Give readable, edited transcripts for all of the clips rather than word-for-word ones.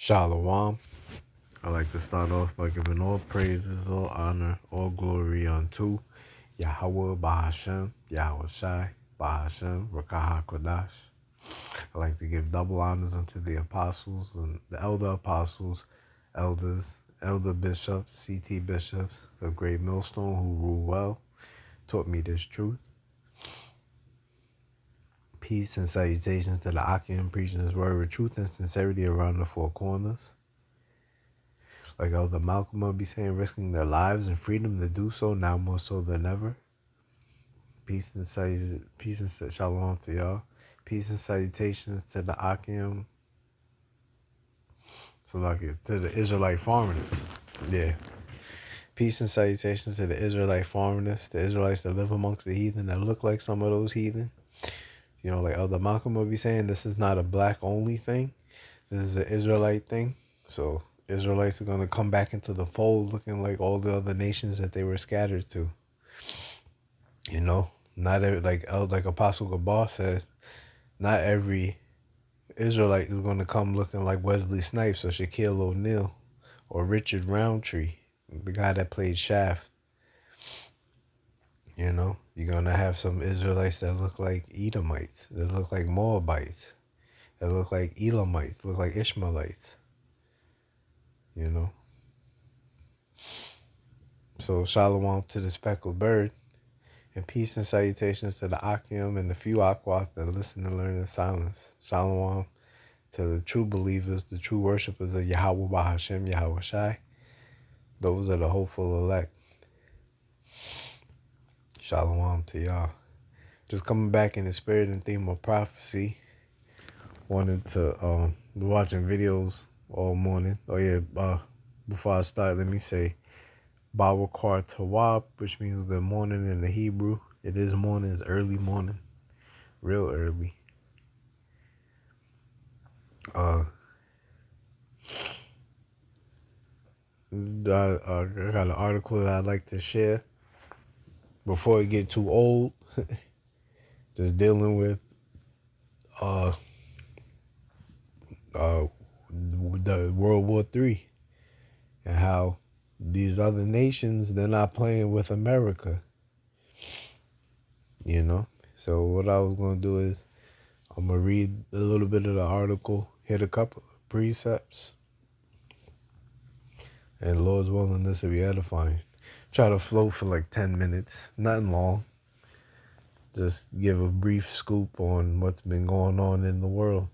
Shalom. I like to start off by giving all praises, all honor, all glory unto Yahweh Bahashem, Yahweh Shai, Bahashem, Rakaha Kodash. I like to give double honors unto the apostles and the elder apostles, elders, elder bishops, CT bishops of Great Millstone who rule well, taught me this truth. Peace and salutations to the Akim preaching his word with truth and sincerity around the four corners. Like Elder Malcolm will be saying, risking their lives and freedom to do so, now more so than ever. Peace and shalom to y'all. Peace and salutations to the Akim. So like to the Israelite foreigners. Yeah. Peace and salutations to the Israelite foreigners, the Israelites that live amongst the heathen that look like some of those heathen. You know, like Elder Malcolm will be saying, this is not a black only thing. This is an Israelite thing. So Israelites are going to come back into the fold looking like all the other nations that they were scattered to. You know, not every, like Apostle Gabar said, not every Israelite is going to come looking like Wesley Snipes or Shaquille O'Neal or Richard Roundtree, the guy that played Shaft. You know, you're going to have some Israelites that look like Edomites, that look like Moabites, that look like Elamites, look like Ishmaelites. You know. So shalom to the speckled bird, and peace and salutations to the Akim and the few Aquas that listen and learn in silence. Shalom to the true believers, the true worshipers of Yahweh Bahashem, Yahweh Shai. Those are the hopeful elect. Shalom to y'all. Just coming back in the spirit and theme of prophecy. Wanted to be watching videos all morning. Oh yeah, before I start, let me say Bawakar Tawab, which means good morning in the Hebrew. It is morning, it's early morning. Real early. I got an article that I'd like to share before it get too old. Just dealing with the World War III and how these other nations, they're not playing with America. You know? So what I was going to do is I'm going to read a little bit of the article, hit a couple of precepts, and Lord's willing, this will be edifying. Try to flow for like 10 minutes, nothing long. Just give a brief scoop on what's been going on in the world,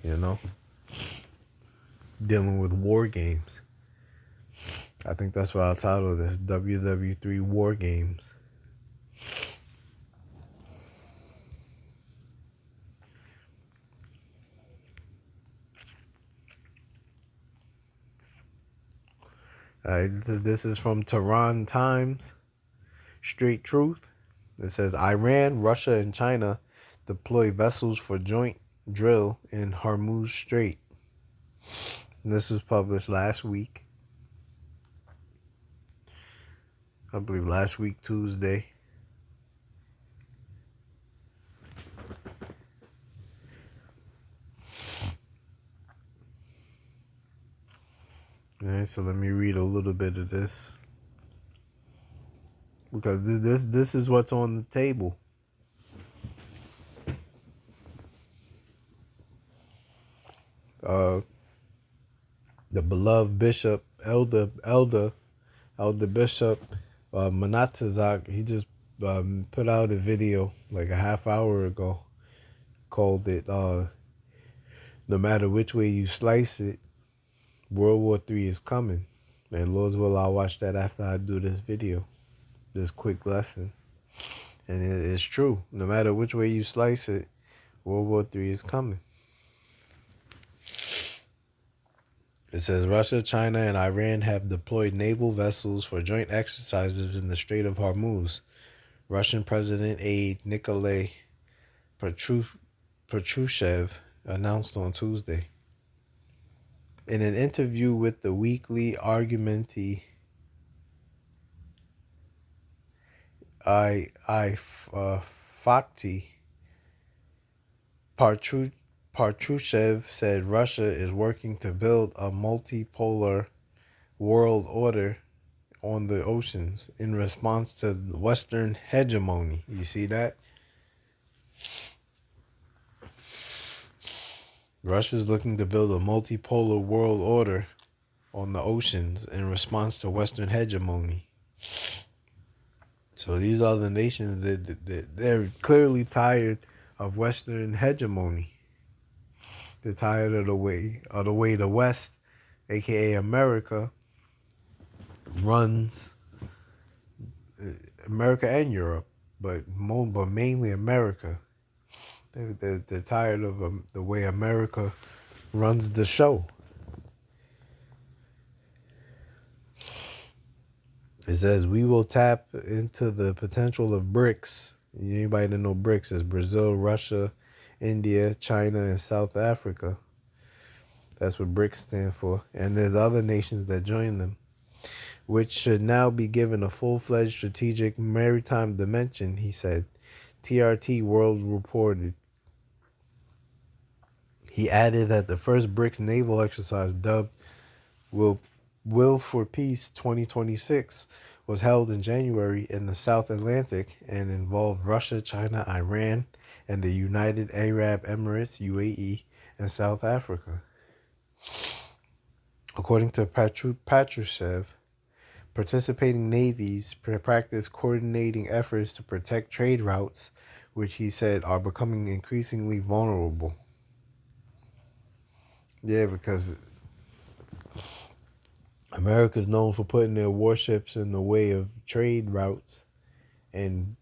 you know? Dealing with war games. I think that's what I'll title this, WW3 War Games. This is from Tehran Times, Straight Truth. It says, Iran, Russia, and China deploy vessels for joint drill in Hormuz Strait. And this was published last week. I believe last week, Tuesday. All right, so let me read a little bit of this. Because this is what's on the table. The beloved bishop, elder bishop, Manatazak, he just put out a video like a half hour ago, called it, no matter which way you slice it, World War III is coming. And Lord's will, I'll watch that after I do this video, this quick lesson. And it's true. No matter which way you slice it, World War III is coming. It says Russia, China, and Iran have deployed naval vessels for joint exercises in the Strait of Hormuz. Russian President aide Nikolai Patrushev announced on Tuesday. In an interview with the weekly Argumenti Fakti, Patrushev said Russia is working to build a multipolar world order on the oceans in response to Western hegemony. You see that? Russia's looking to build a multipolar world order on the oceans in response to Western hegemony. So these are the nations that they're clearly tired of Western hegemony. They're tired of the way the West, aka America, runs America and Europe, but mainly America. They're tired of the way America runs the show. It says we will tap into the potential of BRICS. Anybody that know BRICS is Brazil, Russia, India, China, and South Africa. That's what BRICS stand for. And there's other nations that join them, which should now be given a full-fledged strategic maritime dimension, he said. TRT World reported. He added that the first BRICS naval exercise, dubbed Will for Peace 2026, was held in January in the South Atlantic and involved Russia, China, Iran, and the United Arab Emirates, UAE, and South Africa. According to Patrushev, participating navies practice coordinating efforts to protect trade routes, which he said are becoming increasingly vulnerable. Yeah, because America's known for putting their warships in the way of trade routes and,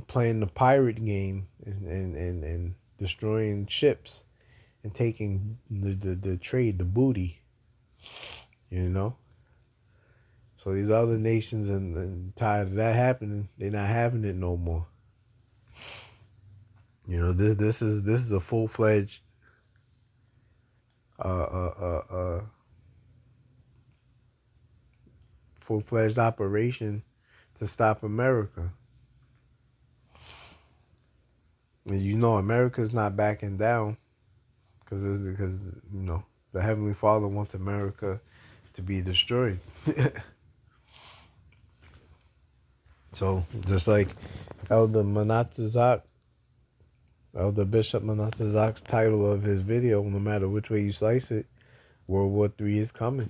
playing the pirate game and destroying ships and taking the trade, the booty, So these other nations and tired of that happening, they're not having it no more. This is a full-fledged full-fledged operation to stop America. And America's not backing down because the Heavenly Father wants America to be destroyed. So just like Elder Bishop Manatazak's title of his video, no matter which way you slice it, World War III is coming.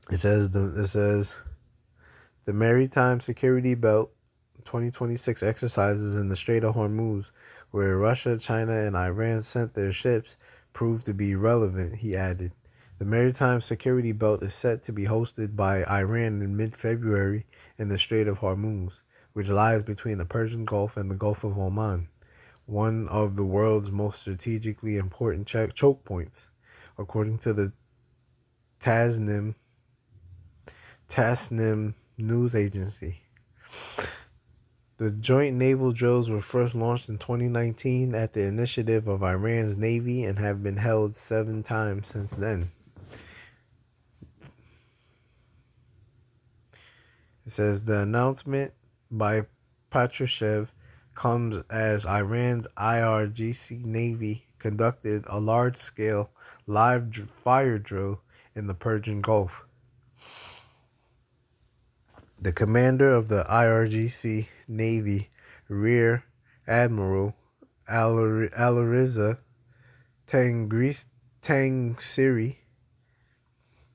It says the Maritime Security Belt 2026 exercises in the Strait of Hormuz, where Russia, China, and Iran sent their ships, proved to be relevant, he added. The Maritime Security Belt is set to be hosted by Iran in mid-February in the Strait of Hormuz, which lies between the Persian Gulf and the Gulf of Oman, one of the world's most strategically important choke points, according to the Tasnim news agency. The joint naval drills were first launched in 2019 at the initiative of Iran's Navy and have been held 7 times since then. It says the announcement by Patrushev comes as Iran's IRGC Navy conducted a large-scale live fire drill in the Persian Gulf. The commander of the IRGC Navy, Rear Admiral Alireza Tangsiri,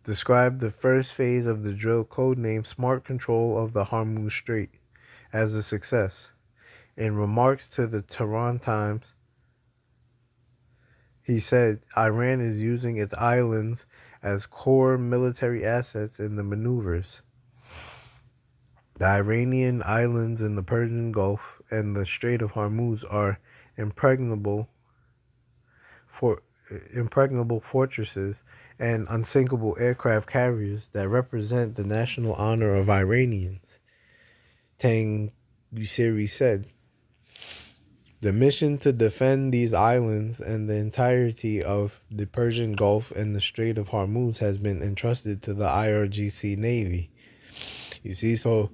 described the first phase of the drill, codenamed Smart Control of the Hormuz Strait, as a success. In remarks to the Tehran Times, he said Iran is using its islands as core military assets in the maneuvers. The Iranian islands in the Persian Gulf and the Strait of Hormuz are impregnable fortresses and unsinkable aircraft carriers that represent the national honor of Iranians, Tangsiri said. The mission to defend these islands and the entirety of the Persian Gulf and the Strait of Hormuz has been entrusted to the IRGC Navy. You see, so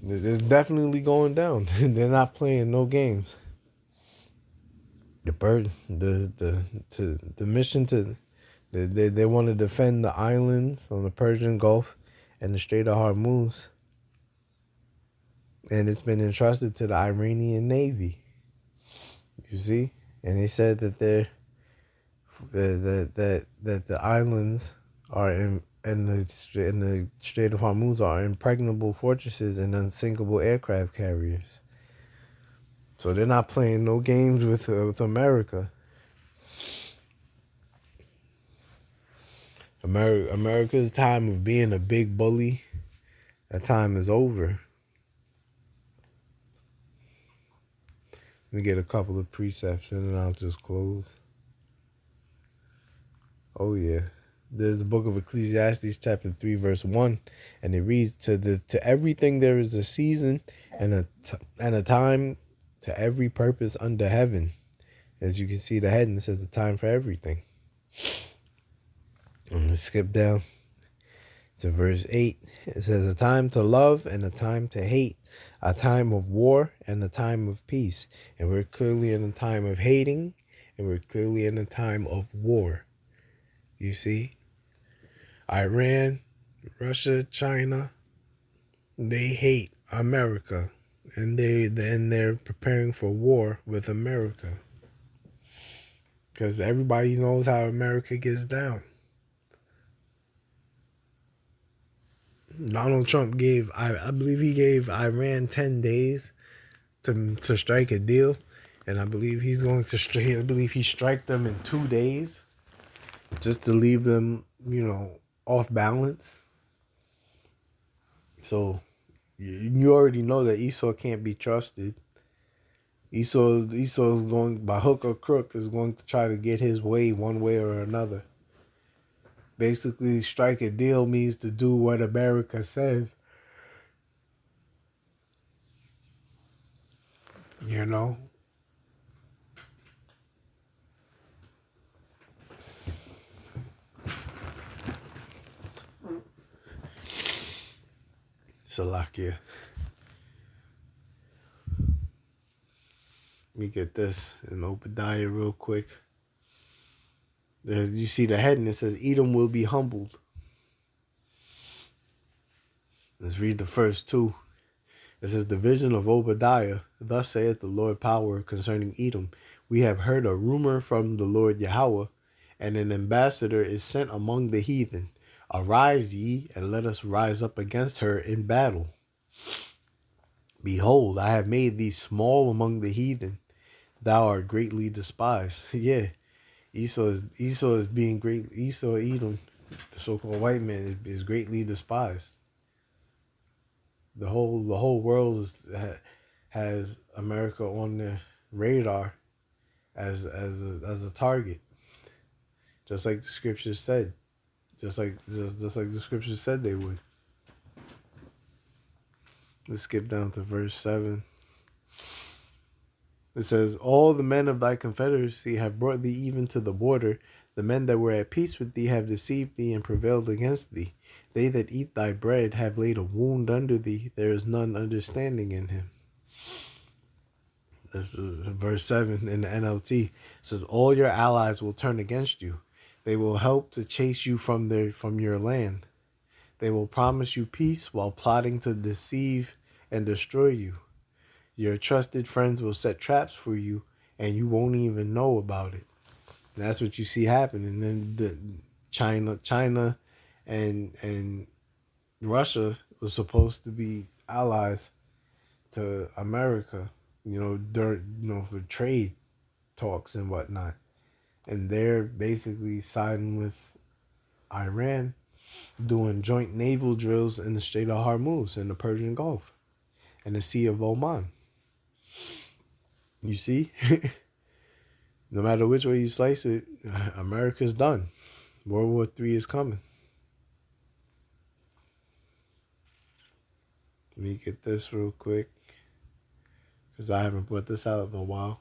it's definitely going down. They're not playing no games. The mission to they want to defend the islands on the Persian Gulf and the Strait of Hormuz, and it's been entrusted to the Iranian Navy. You see, and they said that that the islands are in the Strait of Hormuz are impregnable fortresses and unsinkable aircraft carriers. So they're not playing no games with America. America's time of being a big bully, that time is over. Let me get a couple of precepts and then I'll just close. Oh yeah. There's the book of Ecclesiastes chapter 3 verse 1, and it reads, to everything there is a season and a time to every purpose under heaven. As you can see the heading, it says the time for everything. I'm going to skip down to verse 8. It says a time to love and a time to hate, a time of war and a time of peace. And we're clearly in a time of hating, and we're clearly in a time of war. You see? Iran, Russia, China, they hate America, and they're preparing for war with America. Because everybody knows how America gets down. Donald Trump I believe he gave Iran 10 days to strike a deal, and I believe he's going to I believe he strike them in 2 days, just to leave them, off balance. So you already know that Esau can't be trusted. Esau is going, by hook or crook, is going to try to get his way one way or another. Basically, strike a deal means to do what America says. Salakia. Let me get this in Obadiah real quick. You see the heading, it says, Edom will be humbled. Let's read the first two. It says, the vision of Obadiah. Thus saith the Lord power concerning Edom. We have heard a rumor from the Lord Yahweh, and an ambassador is sent among the heathen. Arise ye, and let us rise up against her in battle. Behold, I have made thee small among the heathen. Thou art greatly despised. Yeah, Esau is being great. Esau, Edom, the so-called white man, is greatly despised. The whole world has America on their radar as a target, just like the scriptures said, just like the scriptures said they would. Let's skip down to verse 7. It says, all the men of thy confederacy have brought thee even to the border. The men that were at peace with thee have deceived thee and prevailed against thee. They that eat thy bread have laid a wound under thee. There is none understanding in him. This is verse 7 in the NLT. It says, all your allies will turn against you. They will help to chase you from your land. They will promise you peace while plotting to deceive and destroy you. Your trusted friends will set traps for you, and you won't even know about it. And that's what you see happening. And then China and Russia was supposed to be allies to America, for trade talks and whatnot. And they're basically siding with Iran, doing joint naval drills in the Strait of Hormuz, in the Persian Gulf, and the Sea of Oman. You see? No matter which way you slice it, America's done. World War III is coming. Let me get this real quick, because I haven't put this out in a while.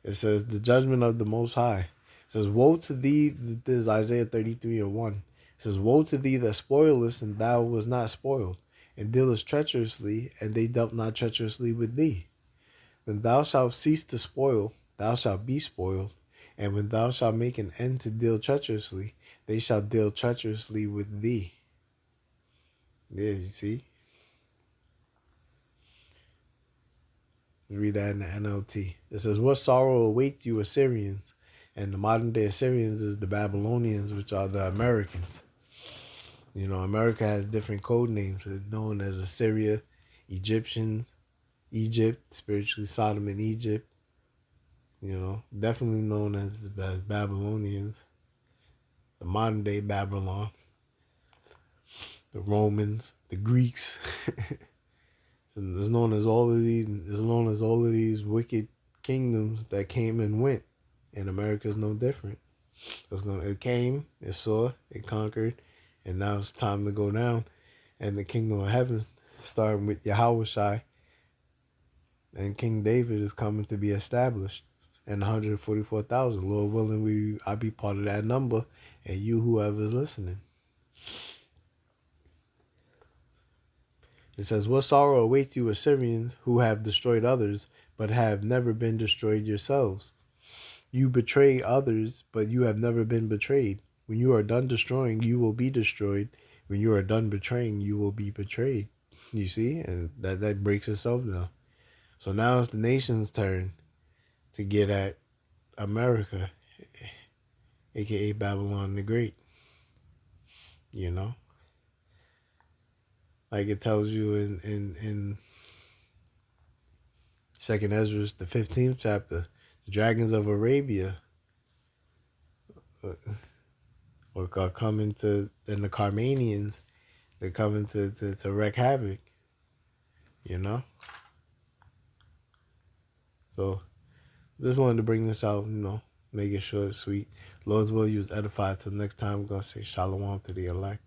It says, the judgment of the Most High. It says, woe to thee, this is Isaiah 33:1. It says, woe to thee that spoilest, and thou was not spoiled, and dealest treacherously, and they dealt not treacherously with thee. When thou shalt cease to spoil, thou shalt be spoiled. And when thou shalt make an end to deal treacherously, they shall deal treacherously with thee. Yeah, you see? Read that in the NLT. It says, what sorrow awaits you, Assyrians? And the modern day Assyrians is the Babylonians, which are the Americans. You know, America has different code names. It's known as Assyria, Egyptians, Egypt, spiritually Sodom and Egypt. You know, definitely known as Babylonians. The modern day Babylon. The Romans, the Greeks. And it's known as all of these wicked kingdoms that came and went. And America is no different. It came, it saw, it conquered, and now it's time to go down. And the kingdom of heaven, starting with Yahushua, and King David is coming to be established. And 144,000. Lord willing, I be part of that number, and you, whoever's listening. It says, what sorrow awaits you, Assyrians, who have destroyed others, but have never been destroyed yourselves. You betray others, but you have never been betrayed. When you are done destroying, you will be destroyed. When you are done betraying, you will be betrayed. You see? And that breaks itself down. So now it's the nation's turn to get at America, a.k.a. Babylon the Great. You know? Like it tells you in 2nd Ezra, the 15th chapter, the dragons of Arabia are coming to, and the Carmanians, they're coming to wreak havoc, you know? So, just wanted to bring this out, you know, make it short and sweet. Lord's will, you was edified. Till next time, I'm going to say shalom to the elect.